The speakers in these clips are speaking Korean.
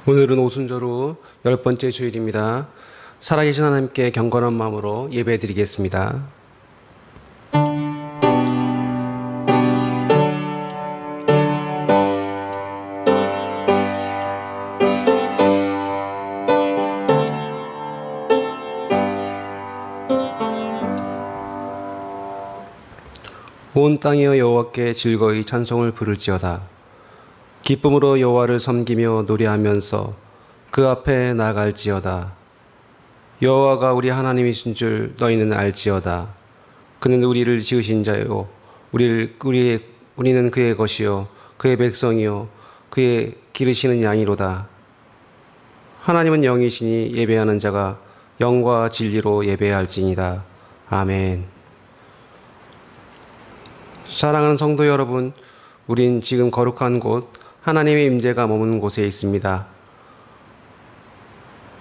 오늘은 오순절후 10번째 주일입니다. 살아계신 하나님께 경건한 마음으로 예배드리겠습니다. 온 땅이여 여호와께 즐거이 찬송을 부를지어다. 기쁨으로 여호와를 섬기며 노래하면서 그 앞에 나아갈지어다. 여호와가 우리 하나님이신 줄 너희는 알지어다. 그는 우리를 지으신 자요 우리는 그의 것이요 그의 백성이요 그의 기르시는 양이로다. 하나님은 영이시니 예배하는 자가 영과 진리로 예배할지니라. 아멘. 사랑하는 성도 여러분, 우린 지금 거룩한 곳 하나님의 임재가 머무는 곳에 있습니다.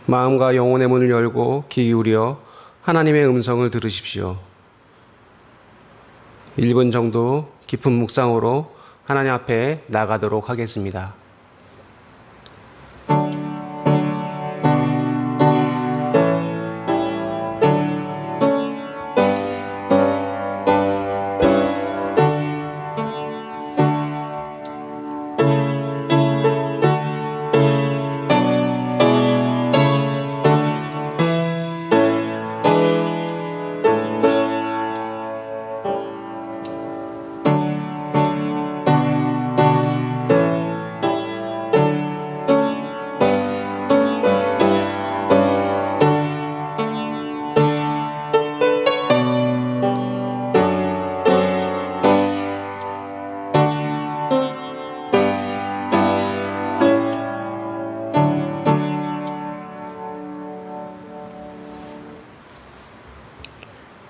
마음과 영혼의 문을 열고 귀 기울여 하나님의 음성을 들으십시오. 1분 정도 깊은 묵상으로 하나님 앞에 나가도록 하겠습니다.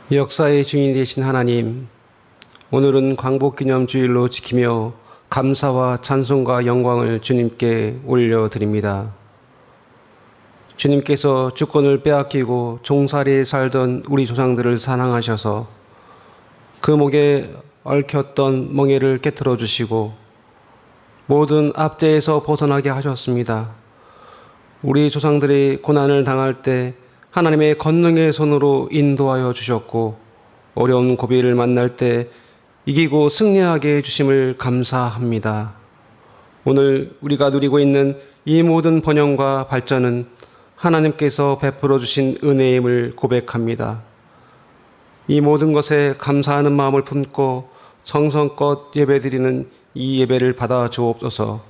역사의 주인이 되신 하나님, 오늘은 광복기념주일로 지키며 감사와 찬송과 영광을 주님께 올려드립니다. 주님께서 주권을 빼앗기고 종살이에 살던 우리 조상들을 사랑하셔서 그 목에 얽혔던 멍에를 깨트려 주시고 모든 압제에서 벗어나게 하셨습니다. 우리 조상들이 고난을 당할 때 하나님의 권능의 손으로 인도하여 주셨고 어려운 고비를 만날 때 이기고 승리하게 해주심을 감사합니다. 오늘 우리가 누리고 있는 이 모든 번영과 발전은 하나님께서 베풀어 주신 은혜임을 고백합니다. 이 모든 것에 감사하는 마음을 품고 정성껏 예배드리는 이 예배를 받아 주옵소서.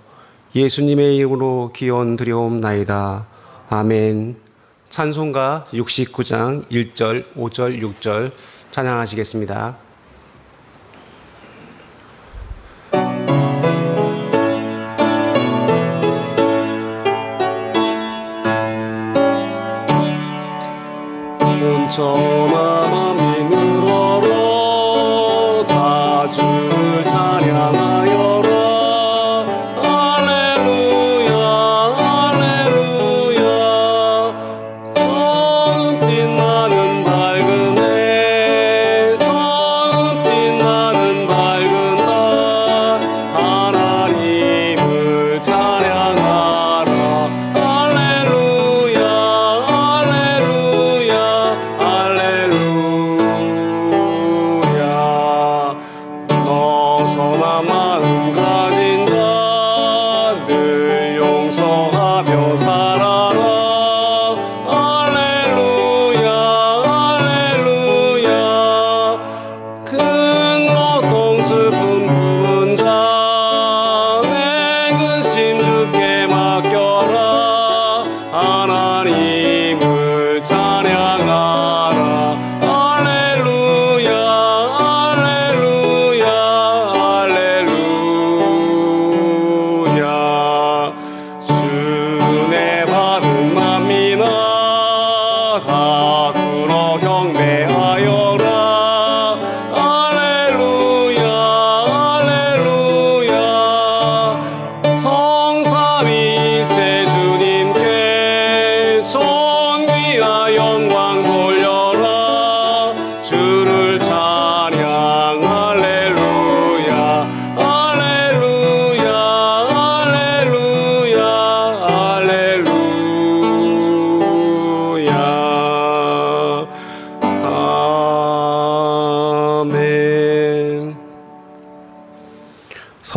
예수님의 이름으로 기원드려옵나이다. 아멘. 찬송가 69장 1절, 5절, 6절 찬양하시겠습니다. 온 천하 만민 우러러 다 주를 찬양하여라. 할렐루야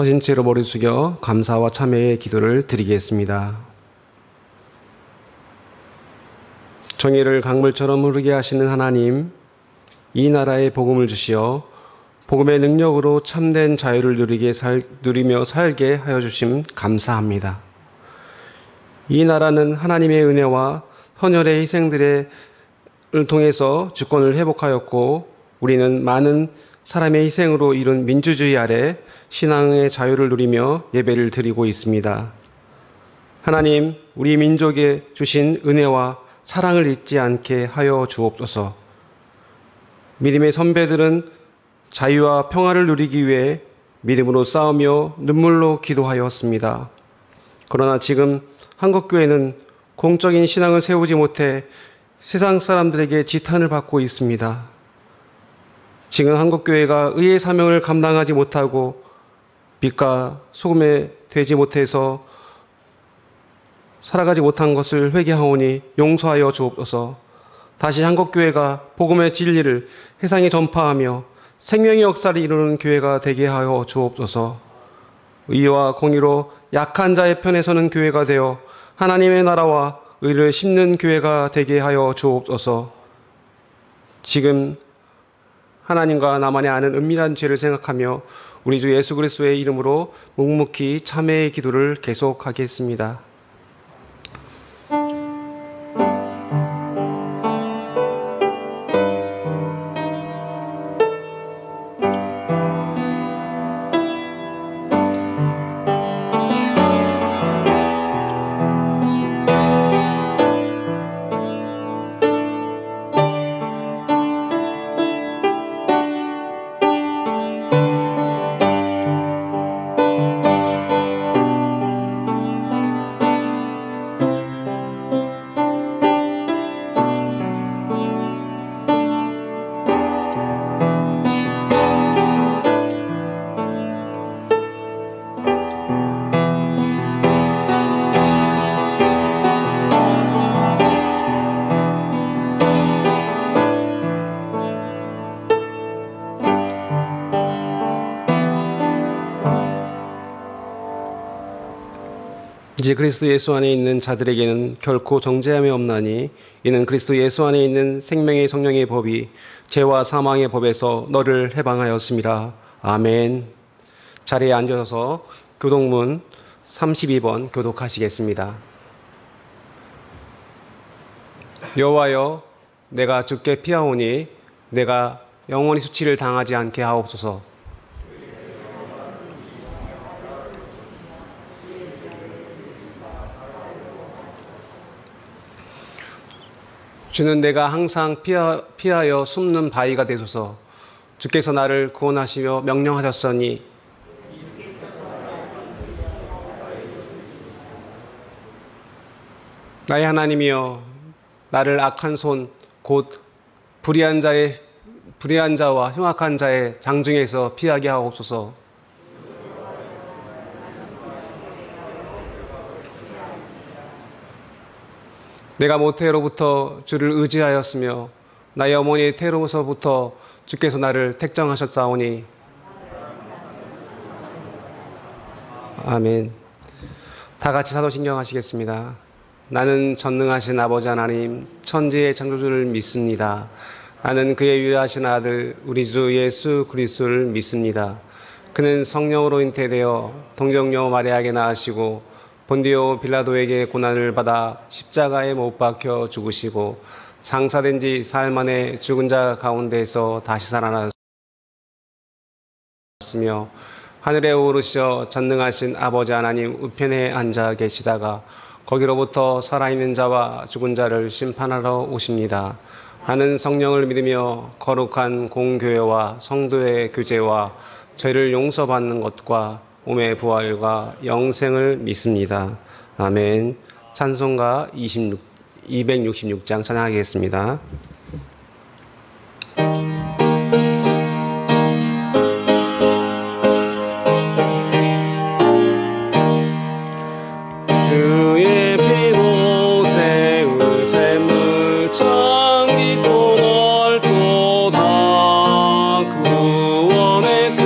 서신 채로 머리 숙여 감사와 참회의 기도를 드리겠습니다. 정의를 강물처럼 흐르게 하시는 하나님, 이 나라에 복음을 주시어 복음의 능력으로 참된 자유를 누리며 살게 하여 주심 감사합니다. 이 나라는 하나님의 은혜와 헌혈의 희생들을 통해서 주권을 회복하였고, 우리는 많은 사람의 희생으로 이룬 민주주의 아래 신앙의 자유를 누리며 예배를 드리고 있습니다. 하나님, 우리 민족에 주신 은혜와 사랑을 잊지 않게 하여 주옵소서. 믿음의 선배들은 자유와 평화를 누리기 위해 믿음으로 싸우며 눈물로 기도하였습니다. 그러나 지금 한국교회는 공적인 신앙을 세우지 못해 세상 사람들에게 지탄을 받고 있습니다. 지금 한국교회가 의의 사명을 감당하지 못하고 빛과 소금에 되지 못해서 살아가지 못한 것을 회개하오니 용서하여 주옵소서. 다시 한국교회가 복음의 진리를 세상에 전파하며 생명의 역사를 이루는 교회가 되게 하여 주옵소서. 의와 공의로 약한 자의 편에 서는 교회가 되어 하나님의 나라와 의를 심는 교회가 되게 하여 주옵소서. 지금 하나님과 나만이 아는 은밀한 죄를 생각하며 우리 주 예수 그리스도의 이름으로 묵묵히 참회의 기도를 계속하겠습니다. 이제 그리스도 예수 안에 있는 자들에게는 결코 정죄함이 없나니 이는 그리스도 예수 안에 있는 생명의 성령의 법이 죄와 사망의 법에서 너를 해방하였습니다. 아멘. 자리에 앉아서 교독문 32번 교독하시겠습니다. 여호와여, 내가 주께 피하오니 내가 영원히 수치를 당하지 않게 하옵소서. 주는 내가 항상 피하여 숨는 바위가 되소서. 주께서 나를 구원하시며 명령하셨으니 나의 하나님이여, 나를 악한 손 곧 불의한 자와 흉악한 자의 장중에서 피하게 하옵소서. 내가 모태로부터 주를 의지하였으며 나의 어머니의 태로서부터 주께서 나를 택정하셨사오니 아멘. 다 같이 사도신경 하시겠습니다. 나는 전능하신 아버지 하나님 천지의 창조주를 믿습니다. 나는 그의 유일하신 아들 우리 주 예수 그리스도를 믿습니다. 그는 성령으로 잉태되어 동정녀 마리아에게 낳으시고 본디오 빌라도에게 고난을 받아 십자가에 못 박혀 죽으시고 장사된 지 사흘 만에 죽은 자 가운데서 다시 살아나셨으며 하늘에 오르셔 전능하신 아버지 하나님 우편에 앉아 계시다가 거기로부터 살아있는 자와 죽은 자를 심판하러 오십니다. 나는 성령을 믿으며 거룩한 공교회와 성도의 교제와 죄를 용서받는 것과 몸의 부활과 영생을 믿습니다. 아멘. 찬송가 266장 찬양하겠습니다. 주의 피 곳에 의샘물 참 깊고 넓도다. 구원의 뜻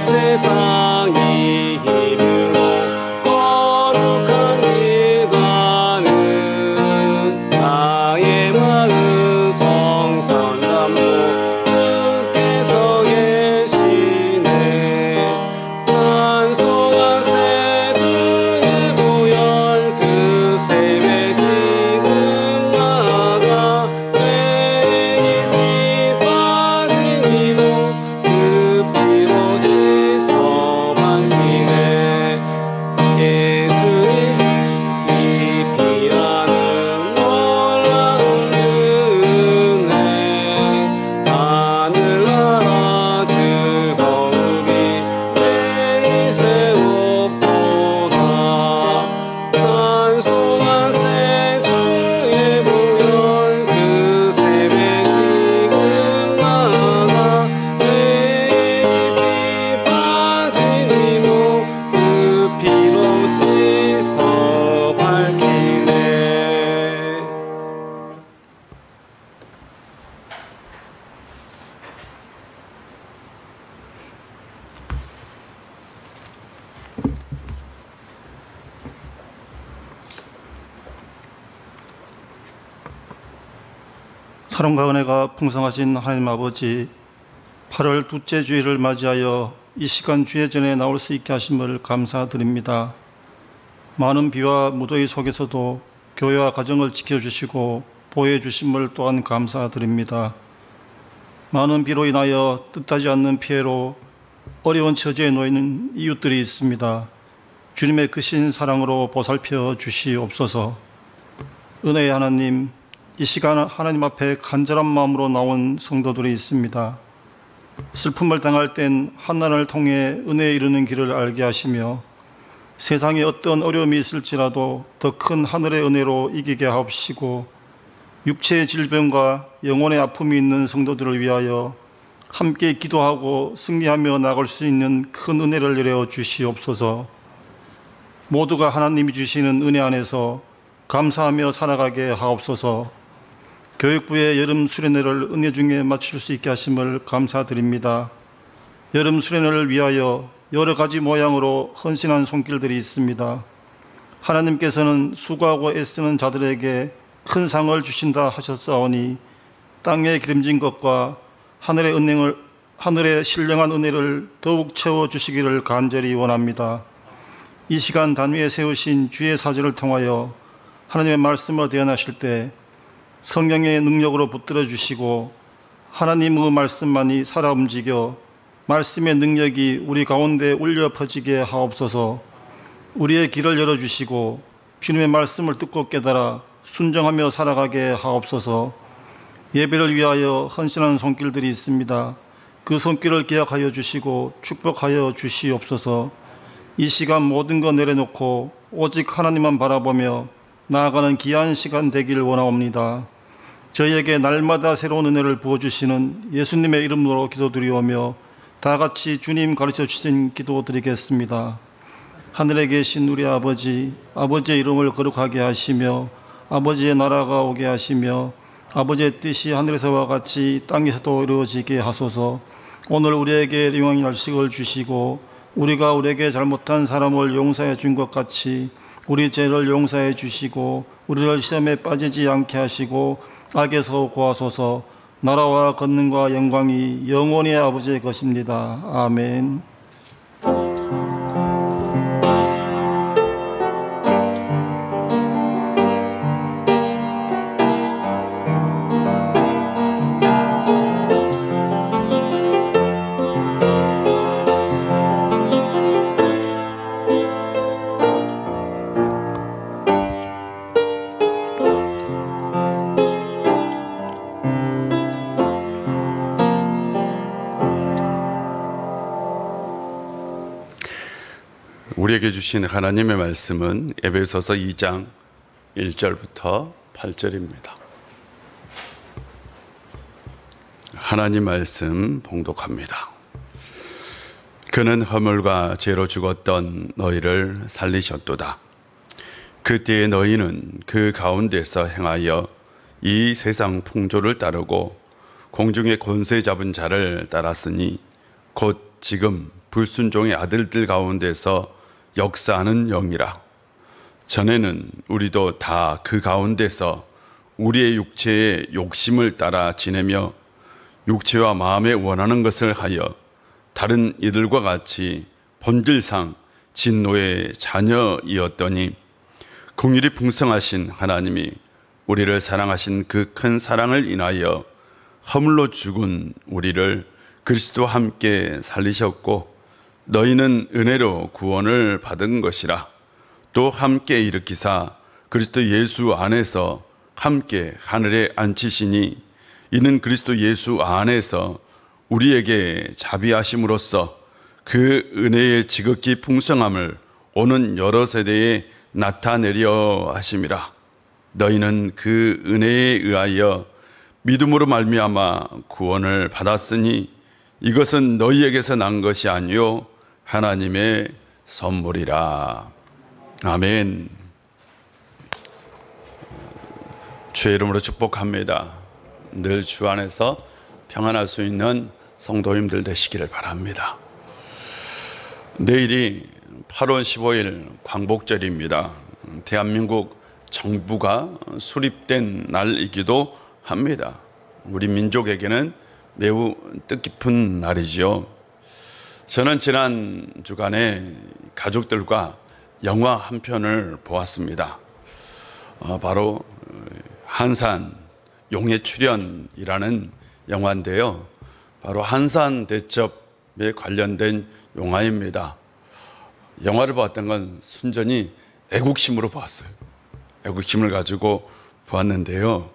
세상이 힘으로 거룩한 길 가는 나의 마음 성산 담고 주께서 계시네. 찬송한 새 주의 보혈 그 세배 지금 나가 죄 깊이 빠진 이도 그 피로 씻어 밝히네. 예수님 깊이 아는 놀라운 은혜 하늘나라 즐거움이 매일 새롭도다. 찬송한 새 주의 보혈 그 세배 지금 나가 죄 깊이 빠진 이도 그 피로 씻어 밝히네. 사랑과 은혜가 풍성하신 하나님 아버지, 8월 둘째 주일을 맞이하여 이 시간 주의 전에 나올 수 있게 하심을 감사드립니다. 많은 비와 무더위 속에서도 교회와 가정을 지켜주시고 보호해 주심을 또한 감사드립니다. 많은 비로 인하여 뜻하지 않는 피해로 어려운 처지에 놓이는 이웃들이 있습니다. 주님의 크신 사랑으로 보살펴 주시옵소서. 은혜의 하나님, 이 시간 하나님 앞에 간절한 마음으로 나온 성도들이 있습니다. 슬픔을 당할 땐 한난을 통해 은혜에 이르는 길을 알게 하시며 세상에 어떤 어려움이 있을지라도 더 큰 하늘의 은혜로 이기게 하옵시고 육체의 질병과 영혼의 아픔이 있는 성도들을 위하여 함께 기도하고 승리하며 나갈 수 있는 큰 은혜를 내려 주시옵소서. 모두가 하나님이 주시는 은혜 안에서 감사하며 살아가게 하옵소서. 교육부의 여름 수련회를 은혜 중에 마칠 수 있게 하심을 감사드립니다. 여름 수련회를 위하여 여러 가지 모양으로 헌신한 손길들이 있습니다. 하나님께서는 수고하고 애쓰는 자들에게 큰 상을 주신다 하셨사오니 땅에 기름진 것과 하늘의 신령한 은혜를 더욱 채워주시기를 간절히 원합니다. 이 시간 단위에 세우신 주의 사절을 통하여 하나님의 말씀을 대언하실 때 성령의 능력으로 붙들어 주시고 하나님의 말씀만이 살아 움직여 말씀의 능력이 우리 가운데 울려 퍼지게 하옵소서. 우리의 길을 열어주시고 주님의 말씀을 듣고 깨달아 순종하며 살아가게 하옵소서. 예배를 위하여 헌신하는 손길들이 있습니다. 그 손길을 기억하여 주시고 축복하여 주시옵소서. 이 시간 모든 것 내려놓고 오직 하나님만 바라보며 나아가는 귀한 시간 되길 원하옵니다. 저희에게 날마다 새로운 은혜를 부어주시는 예수님의 이름으로 기도드리오며 다 같이 주님 가르쳐 주신 기도 드리겠습니다. 하늘에 계신 우리 아버지, 아버지의 이름을 거룩하게 하시며 아버지의 나라가 오게 하시며 아버지의 뜻이 하늘에서와 같이 땅에서도 이루어지게 하소서. 오늘 우리에게 일용할 양식을 주시고 우리가 우리에게 잘못한 사람을 용서해 준 것 같이 우리 죄를 용서해 주시고 우리를 시험에 빠지지 않게 하시고 악에서 구하소서. 나라와 권능과 영광이 영원히 아버지의 것입니다. 아멘. 우리에게 주신 하나님의 말씀은 에베소서 2장 1절부터 8절입니다. 하나님 말씀 봉독합니다. 그는 허물과 죄로 죽었던 너희를 살리셨도다. 그때의 너희는 그 가운데서 행하여 이 세상 풍조를 따르고 공중의 권세 잡은 자를 따랐으니 곧 지금 불순종의 아들들 가운데서 역사하는 영이라. 전에는 우리도 다 그 가운데서 우리의 육체의 욕심을 따라 지내며 육체와 마음에 원하는 것을 하여 다른 이들과 같이 본질상 진노의 자녀이었더니 긍휼이 풍성하신 하나님이 우리를 사랑하신 그 큰 사랑을 인하여 허물로 죽은 우리를 그리스도와 함께 살리셨고 너희는 은혜로 구원을 받은 것이라. 또 함께 일으키사 그리스도 예수 안에서 함께 하늘에 앉히시니 이는 그리스도 예수 안에서 우리에게 자비하심으로써 그 은혜의 지극히 풍성함을 오는 여러 세대에 나타내려 하심이라. 너희는 그 은혜에 의하여 믿음으로 말미암아 구원을 받았으니 이것은 너희에게서 난 것이 아니요 하나님의 선물이라. 아멘. 주의 이름으로 축복합니다. 늘 주 안에서 평안할 수 있는 성도님들 되시기를 바랍니다. 내일이 8월 15일 광복절입니다. 대한민국 정부가 수립된 날이기도 합니다. 우리 민족에게는 매우 뜻깊은 날이지요. 저는 지난 주간에 가족들과 영화 한 편을 보았습니다. 바로 한산 용의 출현이라는 영화인데요. 바로 한산 대첩에 관련된 영화입니다. 영화를 보았던 건 순전히 애국심으로 보았어요. 애국심을 가지고 보았는데요.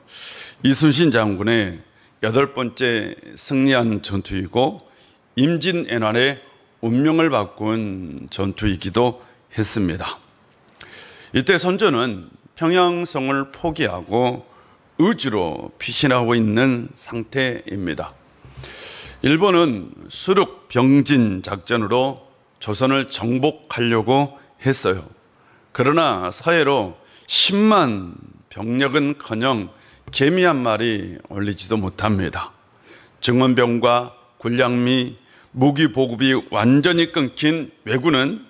이순신 장군의 8번째 승리한 전투이고 임진왜란의 운명을 바꾼 전투이기도 했습니다. 이때 선조는 평양성을 포기하고 의주로 피신하고 있는 상태입니다. 일본은 수륙 병진 작전으로 조선을 정복하려고 했어요. 그러나 서해로 10만 병력은커녕 개미 한 마리 올리지도 못합니다. 증원병과 군량미, 무기 보급이 완전히 끊긴 왜군은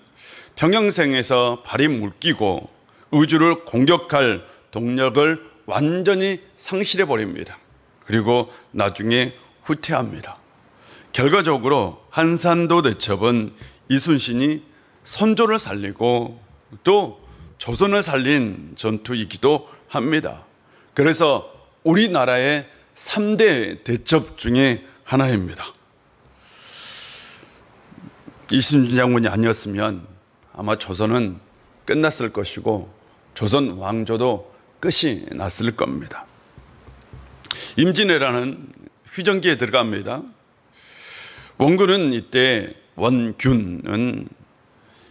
평양성에서 발이 묶이고 의주를 공격할 동력을 완전히 상실해 버립니다. 그리고 나중에 후퇴합니다. 결과적으로 한산도 대첩은 이순신이 선조를 살리고 또 조선을 살린 전투이기도 합니다. 그래서 우리나라의 3대 대첩 중에 하나입니다. 이순신 장군이 아니었으면 아마 조선은 끝났을 것이고 조선 왕조도 끝이 났을 겁니다. 임진왜란은 휴전기에 들어갑니다. 원군은 이때 원균은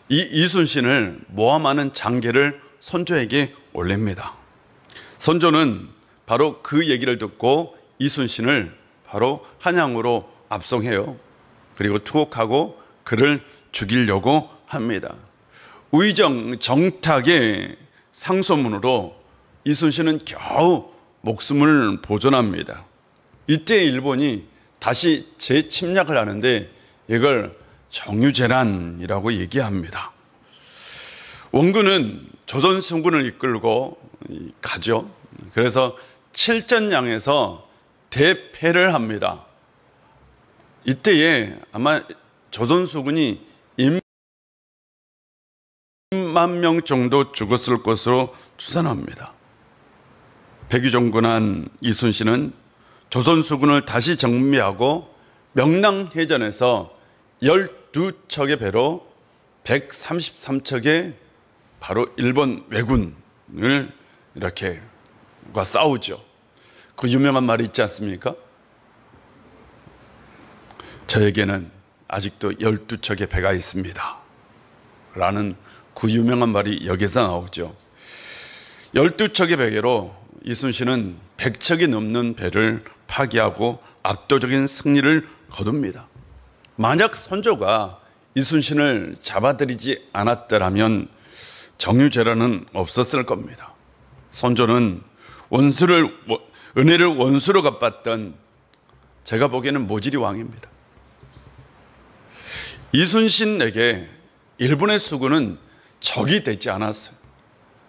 이 이순신을 모함하는 장계를 선조에게 올립니다. 선조는 바로 그 얘기를 듣고 이순신을 바로 한양으로 압송해요. 그리고 투옥하고 그를 죽이려고 합니다. 의정 정탁의 상소문으로 이순신은 겨우 목숨을 보존합니다. 이때 일본이 다시 재침략을 하는데 이걸 정유재란이라고 얘기합니다. 원군은 조선 승군을 이끌고 가죠. 그래서 칠전량에서 대패를 합니다. 이때에 아마 조선 수군이 1만 명 정도 죽었을 것으로 추산합니다. 백의종군한 이순신은 조선 수군을 다시 정비하고 명랑해전에서 12척의 배로 133척의 바로 일본 왜군을 이렇게 싸우죠. 그 유명한 말이 있지 않습니까? 저에게는 아직도 12척의 배가 있습니다. 라는 그 유명한 말이 여기서 나오죠. 12척의 배로 이순신은 100척이 넘는 배를 파괴하고 압도적인 승리를 거둡니다. 만약 선조가 이순신을 잡아들이지 않았더라면 정유재란은 없었을 겁니다. 선조는 은혜를 원수로 갚았던 제가 보기에는 모질이 왕입니다. 이순신에게 일본의 수군은 적이 되지 않았어요.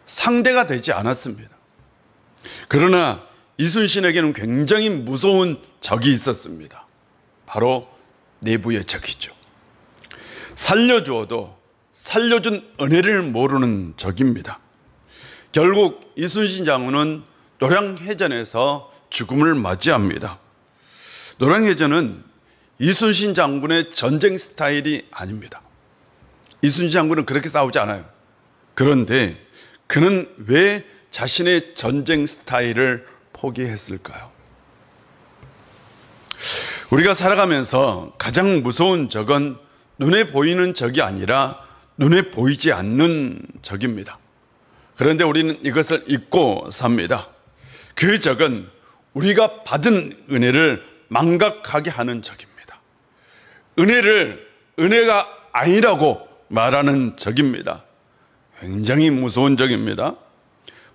상대가 되지 않았습니다. 그러나 이순신에게는 굉장히 무서운 적이 있었습니다. 바로 내부의 적이죠. 살려주어도 살려준 은혜를 모르는 적입니다. 결국 이순신 장군은 노량해전에서 죽음을 맞이합니다. 노량해전은 이순신 장군의 전쟁 스타일이 아닙니다. 이순신 장군은 그렇게 싸우지 않아요. 그런데 그는 왜 자신의 전쟁 스타일을 포기했을까요? 우리가 살아가면서 가장 무서운 적은 눈에 보이는 적이 아니라 눈에 보이지 않는 적입니다. 그런데 우리는 이것을 잊고 삽니다. 그 적은 우리가 받은 은혜를 망각하게 하는 적입니다. 은혜를 은혜가 아니라고 말하는 적입니다. 굉장히 무서운 적입니다.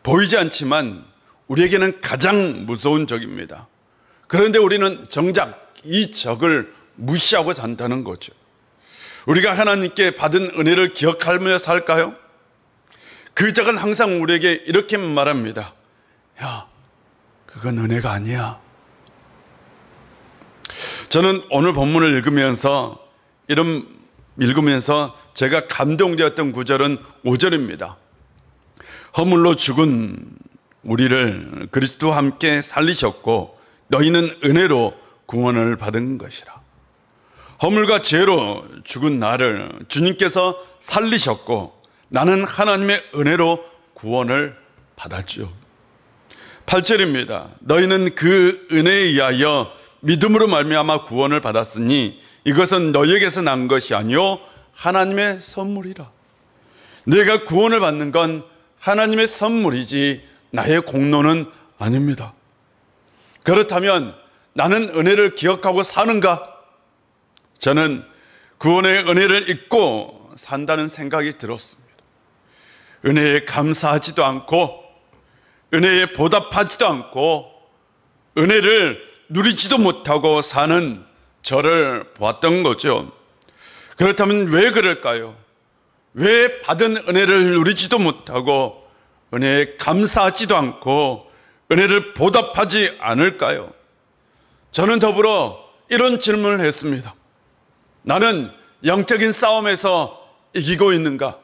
보이지 않지만 우리에게는 가장 무서운 적입니다. 그런데 우리는 정작 이 적을 무시하고 산다는 거죠. 우리가 하나님께 받은 은혜를 기억하며 살까요? 그 적은 항상 우리에게 이렇게 말합니다. 야, 그건 은혜가 아니야. 저는 오늘 본문을 읽으면서 제가 감동되었던 구절은 5절입니다. 허물로 죽은 우리를 그리스도와 함께 살리셨고 너희는 은혜로 구원을 받은 것이라. 허물과 죄로 죽은 나를 주님께서 살리셨고 나는 하나님의 은혜로 구원을 받았죠. 8절입니다. 너희는 그 은혜에 의하여 믿음으로 말미암아 구원을 받았으니 이것은 너희에게서 난 것이 아니요 하나님의 선물이라. 내가 구원을 받는 건 하나님의 선물이지 나의 공로는 아닙니다. 그렇다면 나는 은혜를 기억하고 사는가? 저는 구원의 은혜를 잊고 산다는 생각이 들었습니다. 은혜에 감사하지도 않고 은혜에 보답하지도 않고 은혜를 누리지도 못하고 사는 저를 보았던 거죠. 그렇다면 왜 그럴까요? 왜 받은 은혜를 누리지도 못하고 은혜에 감사하지도 않고 은혜를 보답하지 않을까요? 저는 더불어 이런 질문을 했습니다. 나는 영적인 싸움에서 이기고 있는가?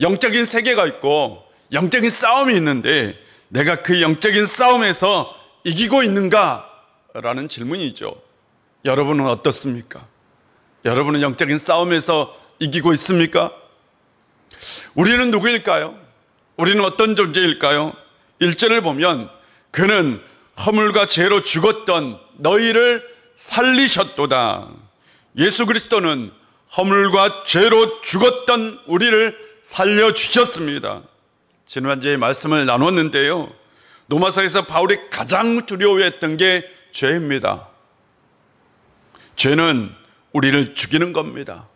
영적인 세계가 있고 영적인 싸움이 있는데 내가 그 영적인 싸움에서 이기고 있는가? 라는 질문이죠. 여러분은 어떻습니까? 여러분은 영적인 싸움에서 이기고 있습니까? 우리는 누구일까요? 우리는 어떤 존재일까요? 1절을 보면 그는 허물과 죄로 죽었던 너희를 살리셨도다. 예수 그리스도는 허물과 죄로 죽었던 우리를 살려주셨습니다. 지난주에 말씀을 나눴는데요. 로마서에서 바울이 가장 두려워했던 게 죄입니다. 죄는 우리를 죽이는 겁니다.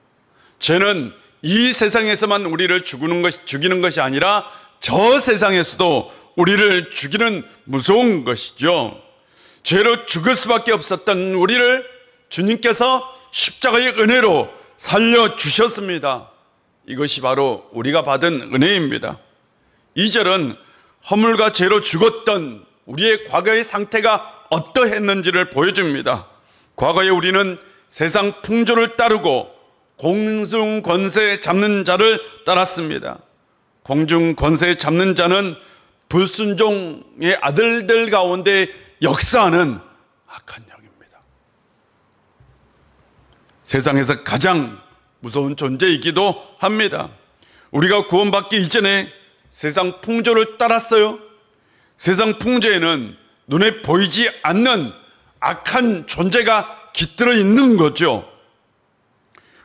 죄는 이 세상에서만 우리를 죽이는 것이 아니라 저 세상에서도 우리를 죽이는 무서운 것이죠. 죄로 죽을 수밖에 없었던 우리를 주님께서 십자가의 은혜로 살려주셨습니다. 이것이 바로 우리가 받은 은혜입니다. 2절은 허물과 죄로 죽었던 우리의 과거의 상태가 어떠했는지를 보여줍니다. 과거에 우리는 세상 풍조를 따르고 공중 권세 잡는 자를 따랐습니다. 공중 권세 잡는 자는 불순종의 아들들 가운데 역사하는 악한 영입니다. 세상에서 가장 무서운 존재이기도 합니다. 우리가 구원받기 이전에 세상 풍조를 따랐어요. 세상 풍조에는 눈에 보이지 않는 악한 존재가 깃들어 있는 거죠.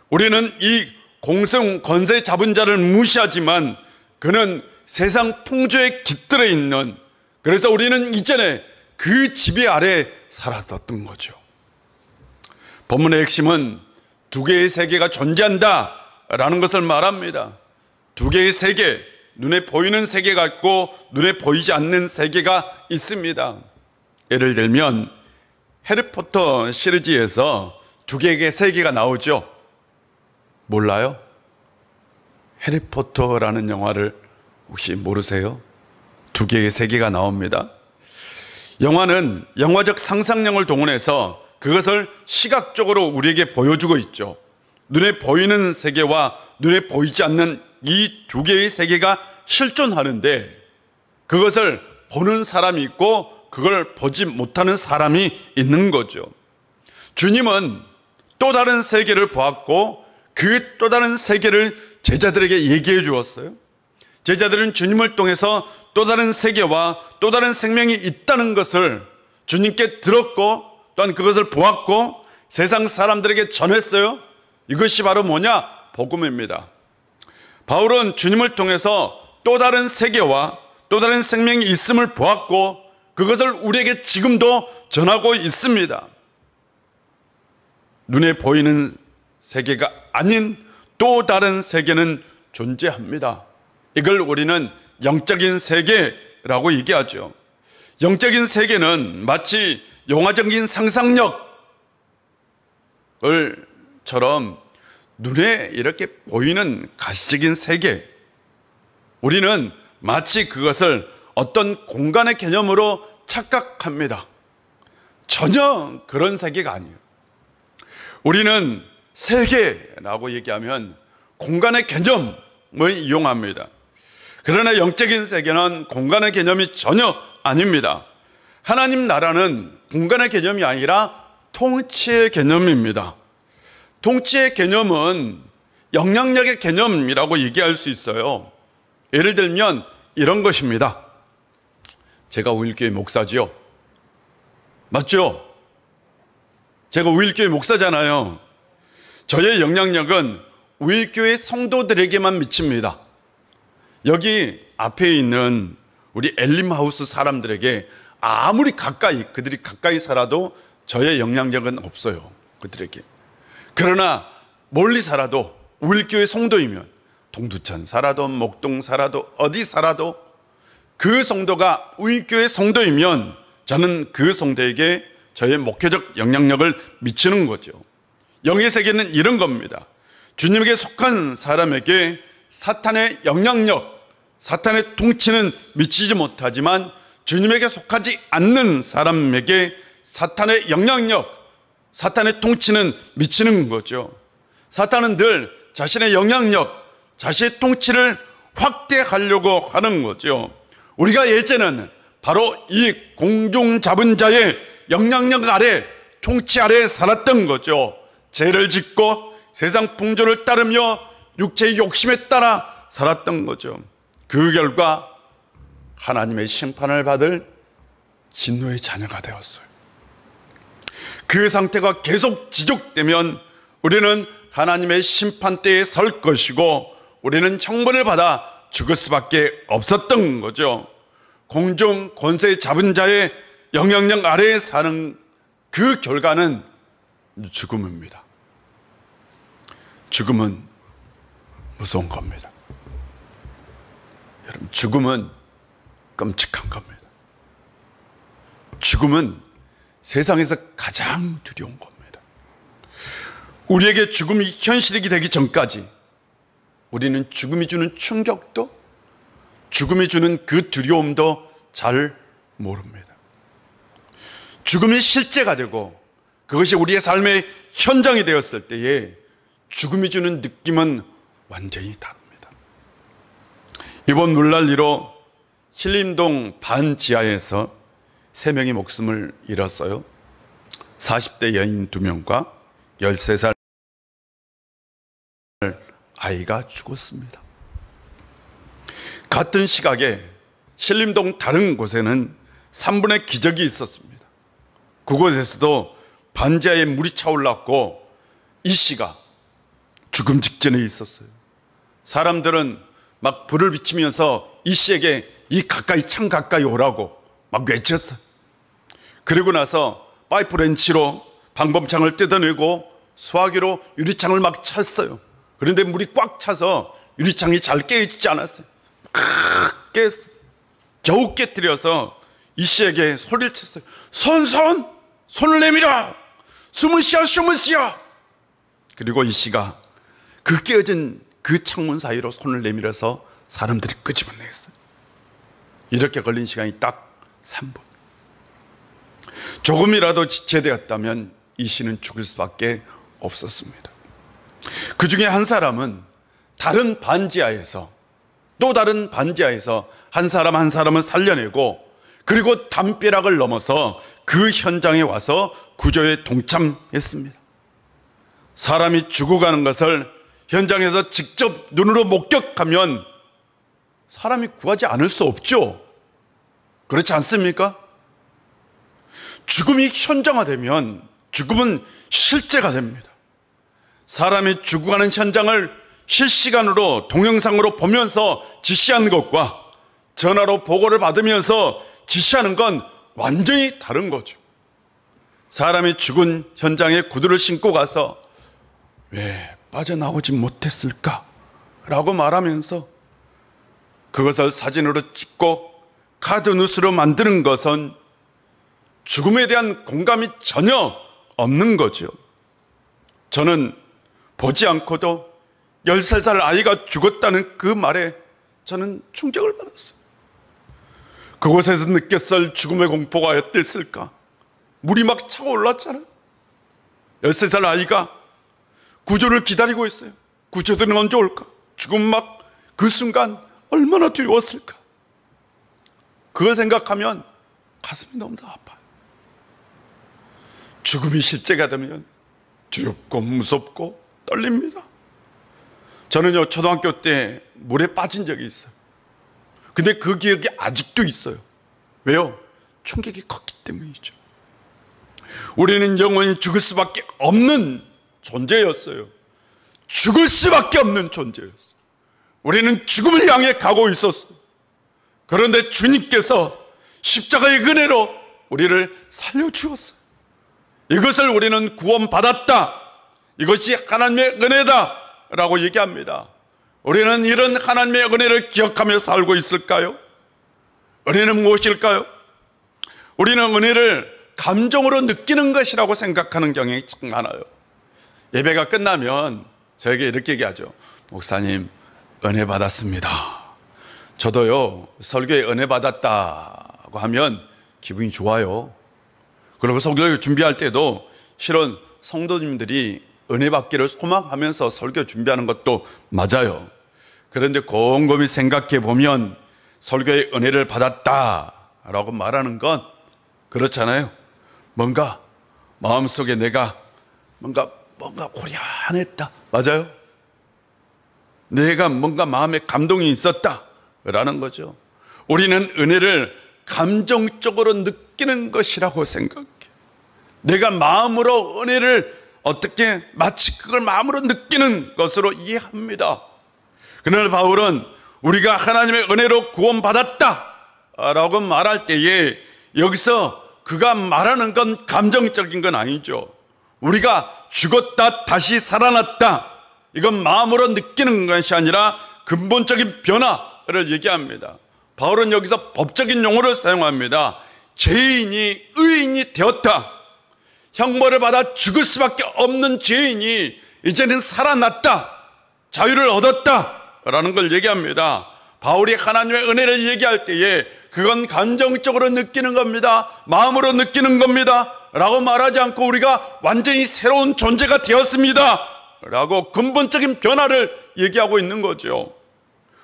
우리는 이 공중 권세 잡은 자를 무시하지만 그는 세상 풍조에 깃들어 있는, 그래서 우리는 이전에 그 지배 아래 살았던 거죠. 본문의 핵심은 두 개의 세계가 존재한다라는 것을 말합니다. 두 개의 세계, 눈에 보이는 세계가 있고 눈에 보이지 않는 세계가 있습니다. 예를 들면 해리포터 시리즈에서 두 개의 세계가 나오죠. 몰라요? 해리포터라는 영화를 혹시 모르세요? 두 개의 세계가 나옵니다. 영화는 영화적 상상력을 동원해서 그것을 시각적으로 우리에게 보여주고 있죠. 눈에 보이는 세계와 눈에 보이지 않는 이 두 개의 세계가 실존하는데 그것을 보는 사람이 있고 그걸 보지 못하는 사람이 있는 거죠. 주님은 또 다른 세계를 보았고 그 또 다른 세계를 제자들에게 얘기해 주었어요. 제자들은 주님을 통해서 또 다른 세계와 또 다른 생명이 있다는 것을 주님께 들었고 또한 그것을 보았고 세상 사람들에게 전했어요. 이것이 바로 뭐냐? 복음입니다. 바울은 주님을 통해서 또 다른 세계와 또 다른 생명이 있음을 보았고 그것을 우리에게 지금도 전하고 있습니다. 눈에 보이는 세계가 아닌 또 다른 세계는 존재합니다. 이걸 우리는 영적인 세계라고 얘기하죠. 영적인 세계는 마치 영화적인 상상력을처럼 눈에 이렇게 보이는 가시적인 세계, 우리는 마치 그것을 어떤 공간의 개념으로 착각합니다. 전혀 그런 세계가 아니에요. 우리는 세계라고 얘기하면 공간의 개념을 이용합니다. 그러나 영적인 세계는 공간의 개념이 전혀 아닙니다. 하나님 나라는 공간의 개념이 아니라 통치의 개념입니다. 통치의 개념은 영향력의 개념이라고 얘기할 수 있어요. 예를 들면 이런 것입니다. 제가 우일교회 목사지요. 맞죠? 제가 우일교회 목사잖아요. 저의 영향력은 우일교회 성도들에게만 미칩니다. 여기 앞에 있는 우리 엘림하우스 사람들에게 아무리 그들이 가까이 살아도 저의 영향력은 없어요. 그들에게. 그러나 멀리 살아도 우일교회 성도이면 동두천 살아도 목동 살아도 어디 살아도 그 성도가 우일교회 성도이면 저는 그 성도에게 저의 목회적 영향력을 미치는 거죠. 영의 세계는 이런 겁니다. 주님에게 속한 사람에게 사탄의 영향력, 사탄의 통치는 미치지 못하지만 주님에게 속하지 않는 사람에게 사탄의 영향력, 사탄의 통치는 미치는 거죠. 사탄은 늘 자신의 영향력, 자신의 통치를 확대하려고 하는 거죠. 우리가 예전에는 바로 이 공중 잡은 자의 영향력 아래, 통치 아래 살았던 거죠. 죄를 짓고 세상 풍조를 따르며 육체의 욕심에 따라 살았던 거죠. 그 결과 하나님의 심판을 받을 진노의 자녀가 되었어요. 그 상태가 계속 지속되면 우리는 하나님의 심판대에 설 것이고 우리는 형벌을 받아 죽을 수밖에 없었던 거죠. 공중 권세 잡은 자의 영향력 아래에 사는 그 결과는 죽음입니다. 죽음은 무서운 겁니다. 여러분, 죽음은 끔찍한 겁니다. 죽음은 세상에서 가장 두려운 겁니다. 우리에게 죽음이 현실이 되기 전까지 우리는 죽음이 주는 충격도, 죽음이 주는 그 두려움도 잘 모릅니다. 죽음이 실제가 되고 그것이 우리의 삶의 현장이 되었을 때에 죽음이 주는 느낌은 완전히 다릅니다. 이번 물난리로 신림동 반지하에서 3명이 목숨을 잃었어요. 40대 여인 2명과 13살 아이가 죽었습니다. 같은 시각에 신림동 다른 곳에는 3분의 기적이 있었습니다. 그곳에서도 반지하에 물이 차올랐고 이 씨가 죽음 직전에 있었어요. 사람들은 막 불을 비치면서 이 씨에게 창 가까이 오라고 막 외쳤어요. 그리고 나서 파이프 렌치로 방범창을 뜯어내고 수화기로 유리창을 막 찼어요. 그런데 물이 꽉 차서 유리창이 잘 깨지지 않았어요. 깼어요. 겨우 깨뜨려서 이 씨에게 소리를 쳤어요. 손을 내밀어! 숨을 쉬어! 그리고 이 씨가 그 깨어진 그 창문 사이로 손을 내밀어서 사람들이 끄집어냈어요. 이렇게 걸린 시간이 딱 3분. 조금이라도 지체되었다면 이 씨는 죽을 수밖에 없었습니다. 그 중에 한 사람은 다른 반지하에서, 또 다른 반지하에서 한 사람 한 사람을 살려내고, 그리고 담벼락을 넘어서 그 현장에 와서 구조에 동참했습니다. 사람이 죽어가는 것을 현장에서 직접 눈으로 목격하면 사람이 구하지 않을 수 없죠. 그렇지 않습니까? 죽음이 현장화되면 죽음은 실제가 됩니다. 사람이 죽어가는 현장을 실시간으로 동영상으로 보면서 지시하는 것과 전화로 보고를 받으면서 지시하는 건 완전히 다른 거죠. 사람이 죽은 현장에 구두를 신고 가서 왜 빠져나오지 못했을까? 라고 말하면서 그것을 사진으로 찍고 카드뉴스로 만드는 것은 죽음에 대한 공감이 전혀 없는 거죠. 저는 보지 않고도 13살 아이가 죽었다는 그 말에 저는 충격을 받았어요. 그곳에서 느꼈을 죽음의 공포가 어땠을까? 물이 막 차고 올랐잖아요. 13살 아이가 구조를 기다리고 있어요. 구조대는 언제 올까? 죽음 막 그 순간 얼마나 두려웠을까? 그걸 생각하면 가슴이 너무나 아파요. 죽음이 실제가 되면 두렵고 무섭고 떨립니다. 저는요, 초등학교 때 물에 빠진 적이 있어요. 근데 그 기억이 아직도 있어요. 왜요? 충격이 컸기 때문이죠. 우리는 영원히 죽을 수밖에 없는 존재였어요. 죽을 수밖에 없는 존재였어요. 우리는 죽음을 향해 가고 있었어요. 그런데 주님께서 십자가의 은혜로 우리를 살려주었어요. 이것을 우리는 구원받았다. 이것이 하나님의 은혜다 라고 얘기합니다. 우리는 이런 하나님의 은혜를 기억하며 살고 있을까요? 은혜는 무엇일까요? 우리는 은혜를 감정으로 느끼는 것이라고 생각하는 경향이 참 많아요. 예배가 끝나면 저에게 이렇게 얘기하죠. 목사님, 은혜 받았습니다. 저도요, 설교에 은혜 받았다고 하면 기분이 좋아요. 그리고 설교 준비할 때도 실은 성도님들이 은혜 받기를 소망하면서 설교 준비하는 것도 맞아요. 그런데 곰곰이 생각해 보면 설교의 은혜를 받았다라고 말하는 건 그렇잖아요. 뭔가 마음속에 내가 뭔가 고려안했다. 맞아요? 내가 뭔가 마음에 감동이 있었다라는 거죠. 우리는 은혜를 감정적으로 느끼는 것이라고 생각해요. 내가 마음으로 은혜를 어떻게 마치 그걸 마음으로 느끼는 것으로 이해합니다. 그러나 바울은 우리가 하나님의 은혜로 구원받았다라고 말할 때에 여기서 그가 말하는 건 감정적인 건 아니죠. 우리가 죽었다 다시 살아났다, 이건 마음으로 느끼는 것이 아니라 근본적인 변화를 얘기합니다. 바울은 여기서 법적인 용어를 사용합니다. 죄인이 의인이 되었다. 형벌을 받아 죽을 수밖에 없는 죄인이 이제는 살아났다, 자유를 얻었다 라는 걸 얘기합니다. 바울이 하나님의 은혜를 얘기할 때에 그건 감정적으로 느끼는 겁니다. 마음으로 느끼는 겁니다 라고 말하지 않고 우리가 완전히 새로운 존재가 되었습니다 라고 근본적인 변화를 얘기하고 있는 거죠.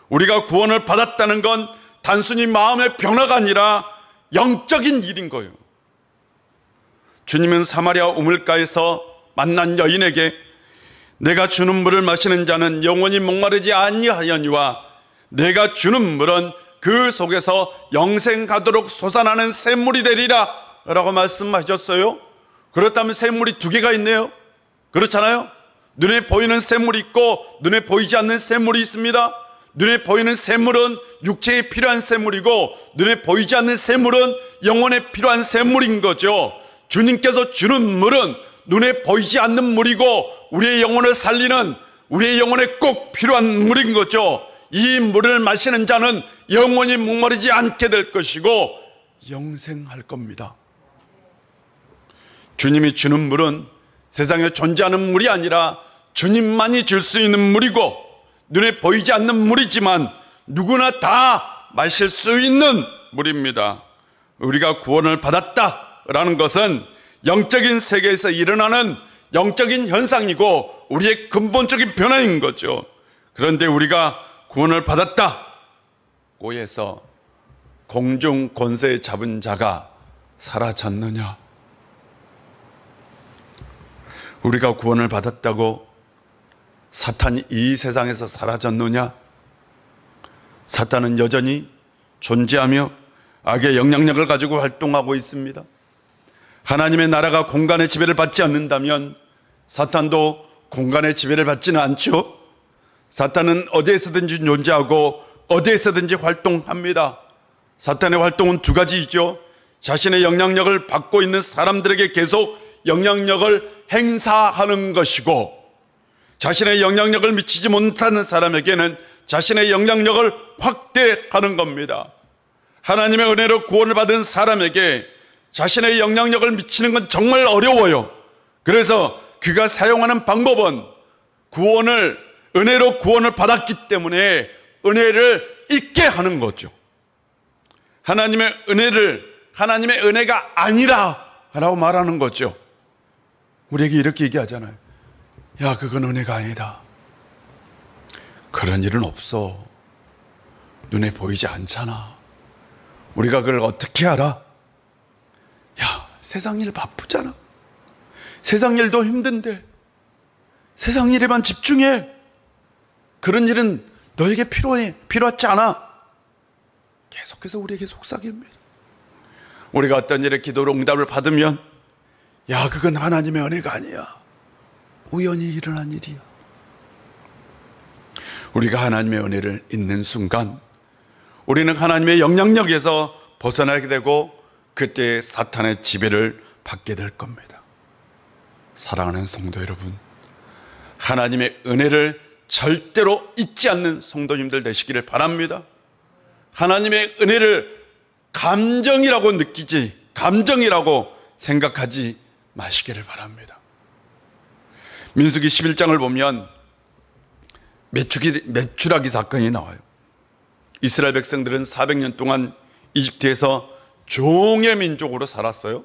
우리가 구원을 받았다는 건 단순히 마음의 변화가 아니라 영적인 일인 거예요. 주님은 사마리아 우물가에서 만난 여인에게 내가 주는 물을 마시는 자는 영원히 목마르지 아니하려니와 내가 주는 물은 그 속에서 영생 가도록 솟아나는 샘물이 되리라 라고 말씀하셨어요. 그렇다면 샘물이 두 개가 있네요. 그렇잖아요. 눈에 보이는 샘물이 있고 눈에 보이지 않는 샘물이 있습니다. 눈에 보이는 샘물은 육체에 필요한 샘물이고 눈에 보이지 않는 샘물은 영혼에 필요한 샘물인 거죠. 주님께서 주는 물은 눈에 보이지 않는 물이고 우리의 영혼을 살리는, 우리의 영혼에 꼭 필요한 물인 거죠. 이 물을 마시는 자는 영원히 목마르지 않게 될 것이고 영생할 겁니다. 주님이 주는 물은 세상에 존재하는 물이 아니라 주님만이 줄 수 있는 물이고 눈에 보이지 않는 물이지만 누구나 다 마실 수 있는 물입니다. 우리가 구원을 받았다라는 것은 영적인 세계에서 일어나는 영적인 현상이고 우리의 근본적인 변화인 거죠. 그런데 우리가 구원을 받았다고 해서 공중 권세 잡은 자가 사라졌느냐? 우리가 구원을 받았다고 사탄이 이 세상에서 사라졌느냐? 사탄은 여전히 존재하며 악의 영향력을 가지고 활동하고 있습니다. 하나님의 나라가 공간의 지배를 받지 않는다면 사탄도 공간의 지배를 받지는 않죠. 사탄은 어디에서든지 존재하고 어디에서든지 활동합니다. 사탄의 활동은 두 가지이죠. 자신의 영향력을 받고 있는 사람들에게 계속 영향력을 행사하는 것이고, 자신의 영향력을 미치지 못하는 사람에게는 자신의 영향력을 확대하는 겁니다. 하나님의 은혜로 구원을 받은 사람에게 자신의 영향력을 미치는 건 정말 어려워요. 그래서 그가 사용하는 방법은 은혜로 구원을 받았기 때문에 은혜를 잊게 하는 거죠. 하나님의 은혜가 아니라 라고 말하는 거죠. 우리에게 이렇게 얘기하잖아요. 야, 그건 은혜가 아니다. 그런 일은 없어. 눈에 보이지 않잖아. 우리가 그걸 어떻게 알아? 야, 세상 일 바쁘잖아. 세상 일도 힘든데 세상 일에만 집중해. 그런 일은 너에게 필요하지 않아. 계속해서 우리에게 속삭입니다. 우리가 어떤 일에 기도로 응답을 받으면 야, 그건 하나님의 은혜가 아니야. 우연히 일어난 일이야. 우리가 하나님의 은혜를 잊는 순간 우리는 하나님의 영향력에서 벗어나게 되고 그때 사탄의 지배를 받게 될 겁니다. 사랑하는 성도 여러분, 하나님의 은혜를 절대로 잊지 않는 성도님들 되시기를 바랍니다. 하나님의 은혜를 감정이라고 생각하지 마시기를 바랍니다. 민수기 11장을 보면 메추라기 사건이 나와요. 이스라엘 백성들은 400년 동안 이집트에서 종의 민족으로 살았어요.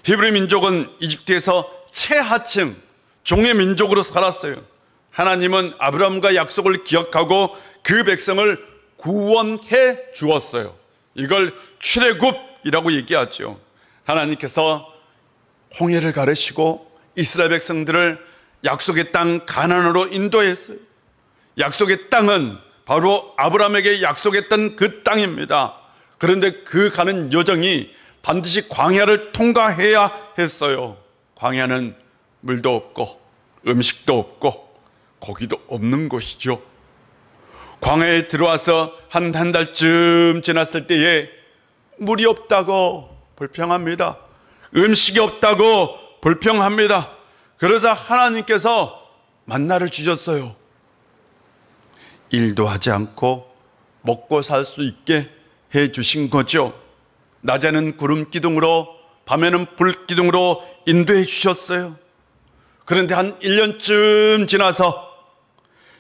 히브리 민족은 이집트에서 최하층 종의 민족으로 살았어요. 하나님은 아브라함과 약속을 기억하고 그 백성을 구원해 주었어요. 이걸 출애굽이라고 얘기하죠. 하나님께서 홍해를 가르시고 이스라엘 백성들을 약속의 땅 가나안으로 인도했어요. 약속의 땅은 바로 아브라함에게 약속했던 그 땅입니다. 그런데 그 가는 여정이 반드시 광야를 통과해야 했어요. 광야는 물도 없고 음식도 없고 고기도 없는 곳이죠. 광야에 들어와서 한 달쯤 지났을 때에 물이 없다고 불평합니다. 음식이 없다고 불평합니다. 그래서 하나님께서 만나를 주셨어요. 일도 하지 않고 먹고 살 수 있게 해 주신 거죠. 낮에는 구름 기둥으로 밤에는 불 기둥으로 인도해 주셨어요. 그런데 한 1년쯤 지나서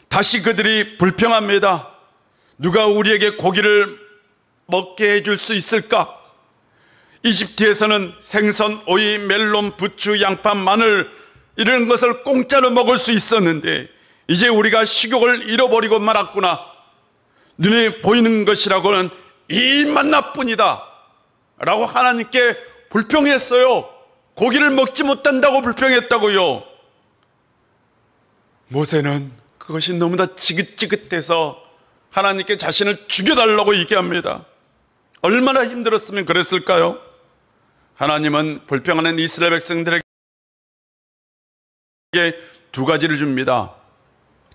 다시 그들이 불평합니다. 누가 우리에게 고기를 먹게 해줄 수 있을까? 이집트에서는 생선, 오이, 멜론, 부추, 양파, 마늘 이런 것을 공짜로 먹을 수 있었는데 이제 우리가 식욕을 잃어버리고 말았구나. 눈에 보이는 것이라고는 이 만나뿐이다 라고 하나님께 불평했어요. 고기를 먹지 못한다고 불평했다고요. 모세는 그것이 너무나 지긋지긋해서 하나님께 자신을 죽여달라고 얘기합니다. 얼마나 힘들었으면 그랬을까요? 하나님은 불평하는 이스라엘 백성들에게 두 가지를 줍니다.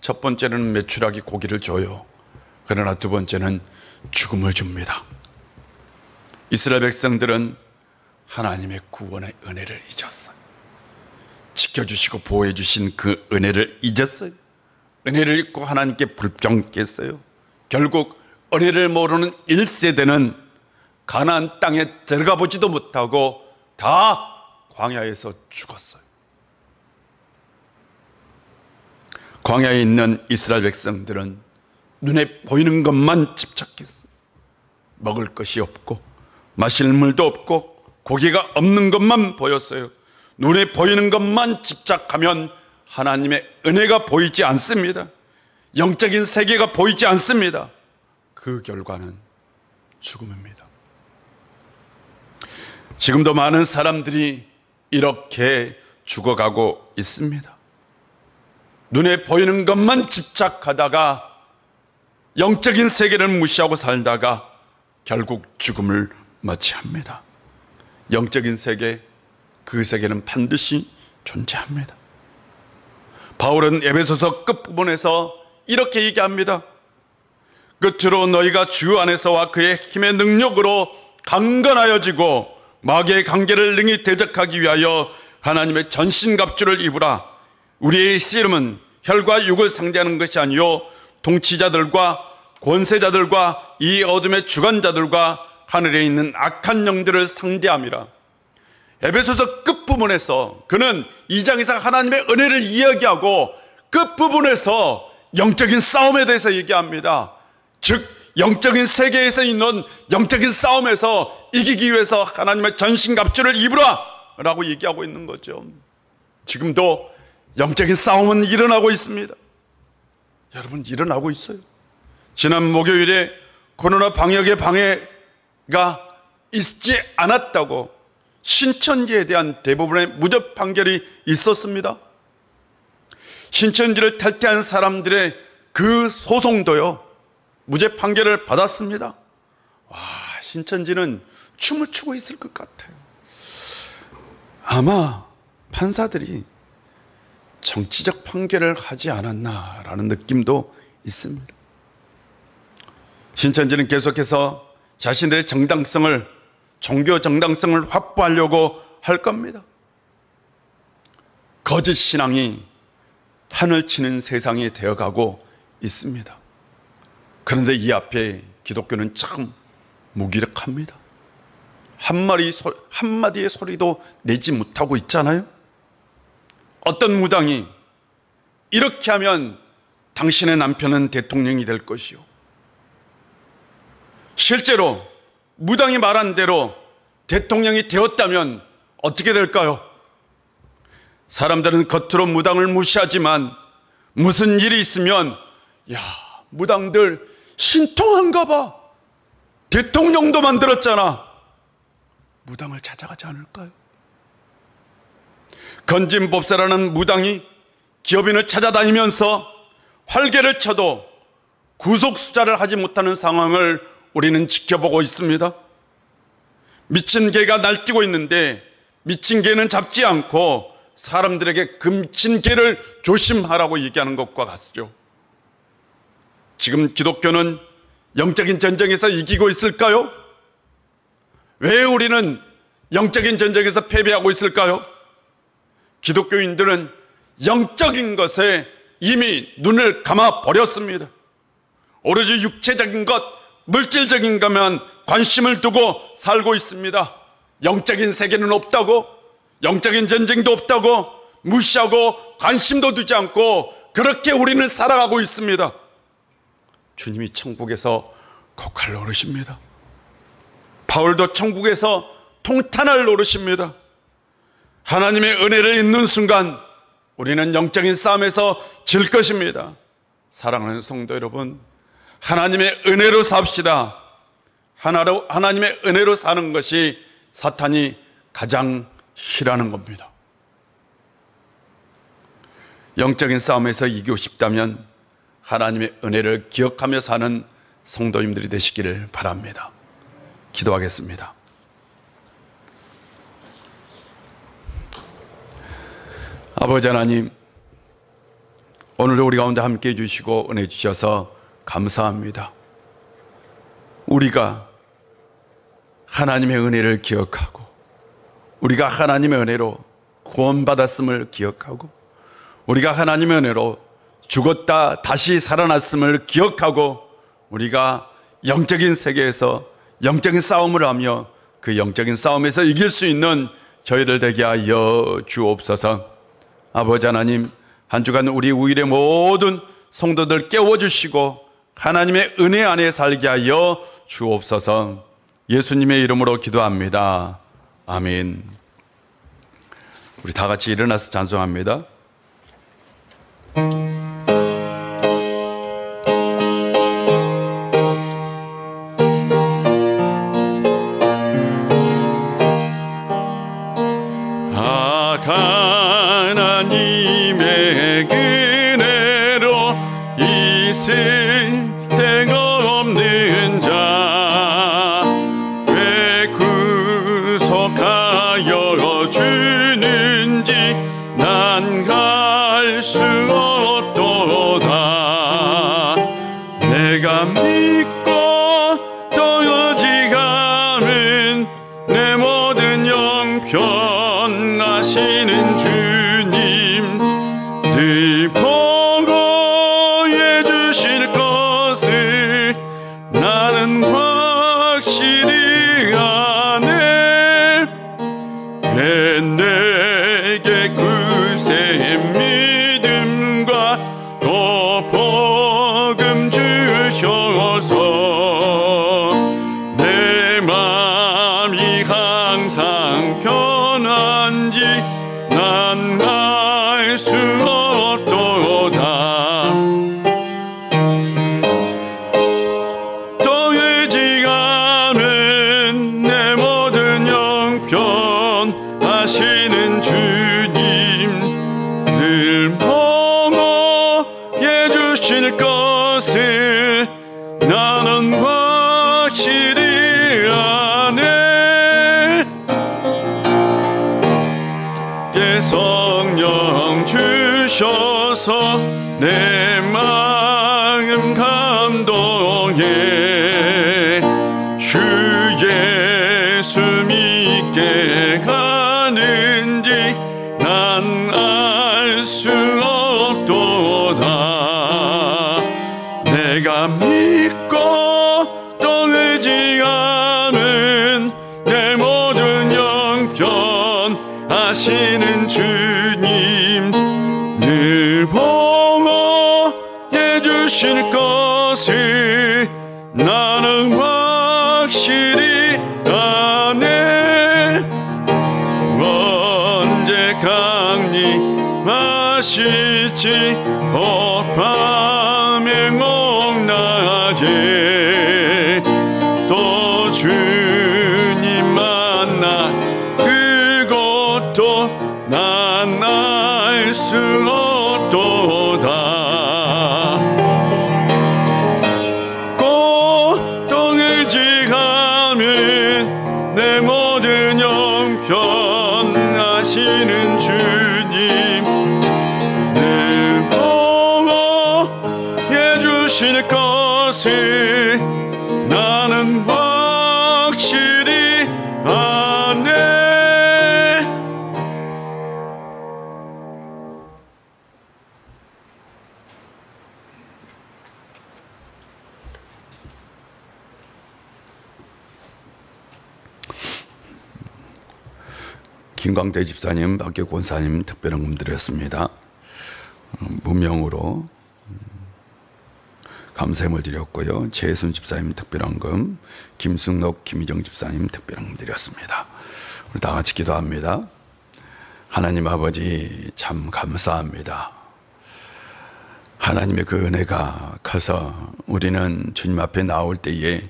첫 번째는 메추라기 고기를 줘요. 그러나 두 번째는 죽음을 줍니다. 이스라엘 백성들은 하나님의 구원의 은혜를 잊었어요. 지켜주시고 보호해 주신 그 은혜를 잊었어요. 은혜를 잊고 하나님께 불평했어요. 결국 은혜를 모르는 1세대는 가나안 땅에 들어가 보지도 못하고 다 광야에서 죽었어요. 광야에 있는 이스라엘 백성들은 눈에 보이는 것만 집착했어요. 먹을 것이 없고 마실 물도 없고 고기가 없는 것만 보였어요. 눈에 보이는 것만 집착하면 하나님의 은혜가 보이지 않습니다. 영적인 세계가 보이지 않습니다. 그 결과는 죽음입니다. 지금도 많은 사람들이 이렇게 죽어가고 있습니다. 눈에 보이는 것만 집착하다가 영적인 세계를 무시하고 살다가 결국 죽음을 맞이합니다. 영적인 세계, 그 세계는 반드시 존재합니다. 바울은 에베소서 끝부분에서 이렇게 얘기합니다. 끝으로 너희가 주 안에서와 그의 힘의 능력으로 강건하여지고 마귀의 관계를 능히 대적하기 위하여 하나님의 전신갑주를 입으라. 우리의 씨름은 혈과 육을 상대하는 것이 아니요 통치자들과 권세자들과 이 어둠의 주관자들과 하늘에 있는 악한 영들을 상대함이라. 에베소서 끝부분에서 그는 2장에서 하나님의 은혜를 이야기하고 끝부분에서 영적인 싸움에 대해서 얘기합니다. 즉 영적인 세계에서 있는 영적인 싸움에서 이기기 위해서 하나님의 전신갑주를 입으라 라고 얘기하고 있는 거죠. 지금도 영적인 싸움은 일어나고 있습니다. 여러분, 일어나고 있어요. 지난 목요일에 코로나 방역의 방해가 있지 않았다고 신천지에 대한 대부분의 무죄 판결이 있었습니다. 신천지를 탈퇴한 사람들의 그 소송도요, 무죄 판결을 받았습니다. 와, 신천지는 춤을 추고 있을 것 같아요. 아마 판사들이 정치적 판결을 하지 않았나라는 느낌도 있습니다. 신천지는 계속해서 자신들의 정당성을, 종교 정당성을 확보하려고 할 겁니다. 거짓 신앙이 판을 치는 세상이 되어가고 있습니다. 그런데 이 앞에 기독교는 참 무기력합니다. 한마디의 소리도 내지 못하고 있잖아요. 어떤 무당이 이렇게 하면 당신의 남편은 대통령이 될 것이요, 실제로 무당이 말한 대로 대통령이 되었다면 어떻게 될까요? 사람들은 겉으로 무당을 무시하지만 무슨 일이 있으면 야, 무당들 신통한가 봐, 대통령도 만들었잖아, 무당을 찾아가지 않을까요? 건진법사라는 무당이 기업인을 찾아다니면서 활개를 쳐도 구속수자를 하지 못하는 상황을 우리는 지켜보고 있습니다. 미친 개가 날뛰고 있는데 미친 개는 잡지 않고 사람들에게 그 미친 개를 조심하라고 얘기하는 것과 같죠. 지금 기독교는 영적인 전쟁에서 이기고 있을까요? 왜 우리는 영적인 전쟁에서 패배하고 있을까요? 기독교인들은 영적인 것에 이미 눈을 감아 버렸습니다. 오로지 육체적인 것, 물질적인 것만 관심을 두고 살고 있습니다. 영적인 세계는 없다고, 영적인 전쟁도 없다고 무시하고 관심도 두지 않고 그렇게 우리는 살아가고 있습니다. 주님이 천국에서 곡할 노릇입니다. 바울도 천국에서 통탄할 노릇입니다. 하나님의 은혜를 잊는 순간 우리는 영적인 싸움에서 질 것입니다. 사랑하는 성도 여러분, 하나님의 은혜로 삽시다. 하나님의 은혜로 사는 것이 사탄이 가장 싫어하는 겁니다. 영적인 싸움에서 이기고 싶다면 하나님의 은혜를 기억하며 사는 성도님들이 되시기를 바랍니다. 기도하겠습니다. 아버지 하나님, 오늘도 우리 가운데 함께해 주시고 은혜 주셔서 감사합니다. 우리가 하나님의 은혜를 기억하고 우리가 하나님의 은혜로 구원받았음을 기억하고 우리가 하나님의 은혜로 죽었다 다시 살아났음을 기억하고 우리가 영적인 세계에서 영적인 싸움을 하며 그 영적인 싸움에서 이길 수 있는 저희들 되게 하여 주옵소서. 아버지 하나님, 한 주간 우리 우일의 모든 성도들 깨워주시고 하나님의 은혜 안에 살게 하여 주옵소서. 예수님의 이름으로 기도합니다. 아멘. 우리 다 같이 일어나서 찬송합니다. 하나님의 은혜로 있을 데가 없는 자 왜 구속하여 주는지 난 갈 수 없도다. 내가 믿고 또 오직함은 내 모든 영편 하시는 주님 늘 보고해 주실 것을 나는 확실히 아네. 왜 내게 굳세 믿음과 또 복음 주셔서 내 마음이 항상 편한지 난 알 수 없도다. 또 의지하는 내 모든 영편 하시는 주님 늘 보고해 주실 것을 나는 확실히 아네. 성령 주셔서 내 마음 감동해 주 예수 믿게 가는지 난 알 수 없도다. 내가 믿고 또 의지하는 내 모든 영편 하시는 주님 늘 보고해 주실 것을 나는 확실히 아네. 언제 강림하실지 밤에 목낮에 또 주님 만나 그것도 난 알 수 없도다. 꼭 또 의지하면 내 모든 영편 하시는 주님 늘 보고해 주실 것을 나는 확실히 아네. 김광대 집사님, 박교 권사님 특별헌금 드렸습니다. 무명으로 감사함을 드렸고요. 최순 집사님 특별헌금, 김승록, 김희정 집사님 특별헌금 드렸습니다. 우리 다 같이 기도합니다. 하나님 아버지 참 감사합니다. 하나님의 그 은혜가 커서 우리는 주님 앞에 나올 때에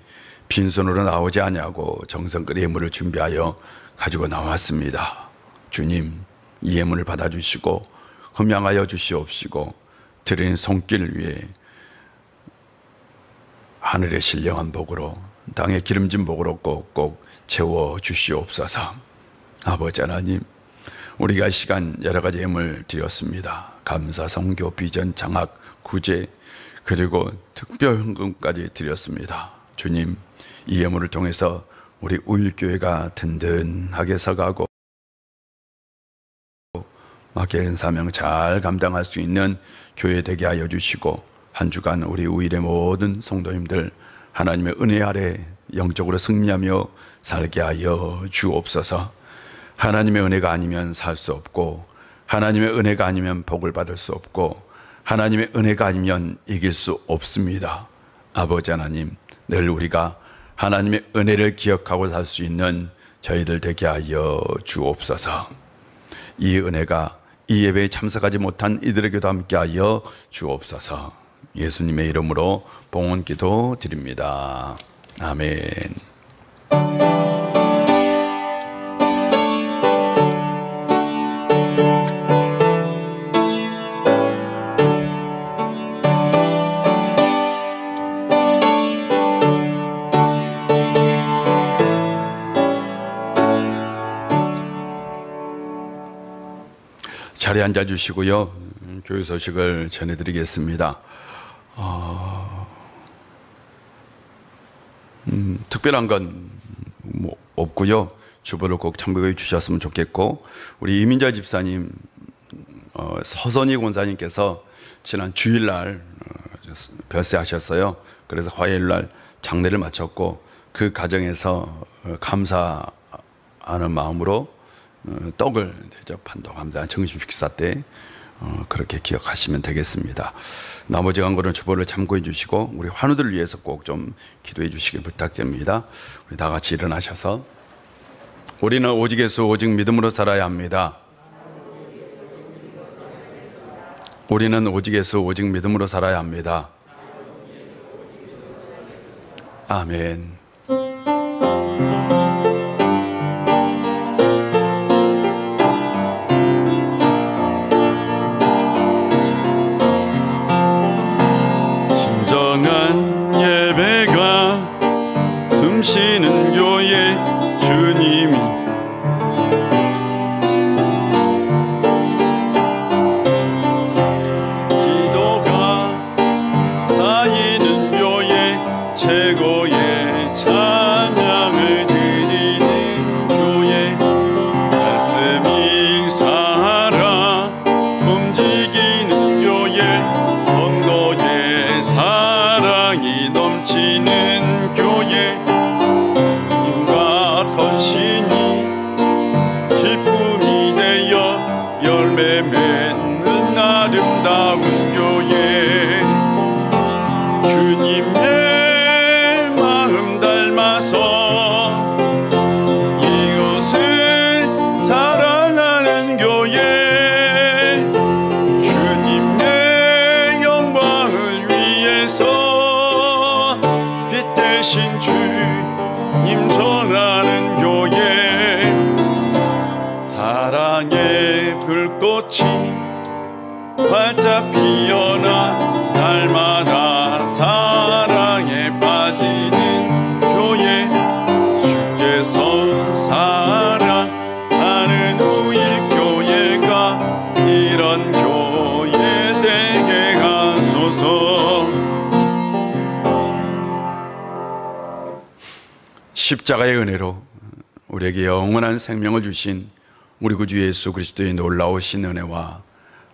빈손으로 나오지 않냐고 정성껏 예물을 준비하여 가지고 나왔습니다. 주님, 이 예물을 받아주시고 흠양하여 주시옵시고 드리는 손길 위에 하늘의 신령한 복으로 땅의 기름진 복으로 꼭꼭 채워주시옵소서. 아버지 하나님, 우리가 이 시간 여러 가지 예물 드렸습니다. 감사, 성교, 비전, 장학, 구제 그리고 특별헌금까지 드렸습니다. 주님, 이 예물을 통해서 우리 우일교회가 든든하게 서가고 맡겨진 사명 잘 감당할 수 있는 교회 되게 하여 주시고 한 주간 우리 우일의 모든 성도님들 하나님의 은혜 아래 영적으로 승리하며 살게 하여 주옵소서. 하나님의 은혜가 아니면 살 수 없고 하나님의 은혜가 아니면 복을 받을 수 없고 하나님의 은혜가 아니면 이길 수 없습니다. 아버지 하나님, 늘 우리가 하나님의 은혜를 기억하고 살 수 있는 저희들 되게 하여 주옵소서. 이 은혜가 이 예배에 참석하지 못한 이들에게도 함께 하여 주옵소서. 예수님의 이름으로 봉헌 기도 드립니다. 아멘. 자리에 앉아주시고요. 교회 소식을 전해드리겠습니다. 특별한 건 뭐 없고요. 주보를 꼭 참고해 주셨으면 좋겠고, 우리 이민자 집사님, 서선희 권사님께서 지난 주일날 별세하셨어요. 그래서 화요일날 장례를 마쳤고 그 과정에서 감사하는 마음으로 떡을 대접한다고 합니다. 점심 식사 때 그렇게 기억하시면 되겠습니다. 나머지 광고는 주보를 참고해 주시고 우리 환우들을 위해서 꼭 좀 기도해 주시길 부탁드립니다. 우리 다 같이 일어나셔서 우리는 오직 예수 오직 믿음으로 살아야 합니다. 우리는 오직 예수 오직 믿음으로 살아야 합니다. 아멘. 숨쉬는 교회 주님이 기도가 쌓이는 교회 최고의 찬양을 드리는 교회 말씀이 살아 움직이는 교회 성도의 사랑이 넘치는 교회 헌신이 기쁨이 되어 열매 맺는 아름다운 교회 주님의 마음 닮아서 이곳을 사랑하는 교회 주님의 영광을 위해서 빛 대신 주님 전하는 교회 사랑의 불꽃이 활짝 피어나 날마다 사랑에 빠지는 교회 주께서 사랑하는 우일교회가 이런 교회 되게 하소서. 십자가의 은혜로 우리에게 영원한 생명을 주신 우리 구주 예수 그리스도의 놀라우신 은혜와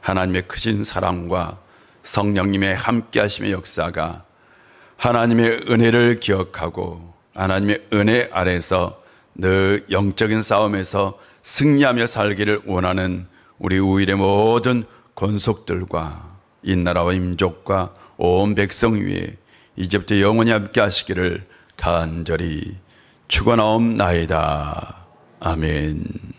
하나님의 크신 사랑과 성령님의 함께하심의 역사가 하나님의 은혜를 기억하고 하나님의 은혜 아래서 늘 영적인 싸움에서 승리하며 살기를 원하는 우리 우일의 모든 권속들과 이 나라와 민족과 온 백성 위에 이제부터 영원히 함께 하시기를 간절히 축원하옵나이다. 아멘.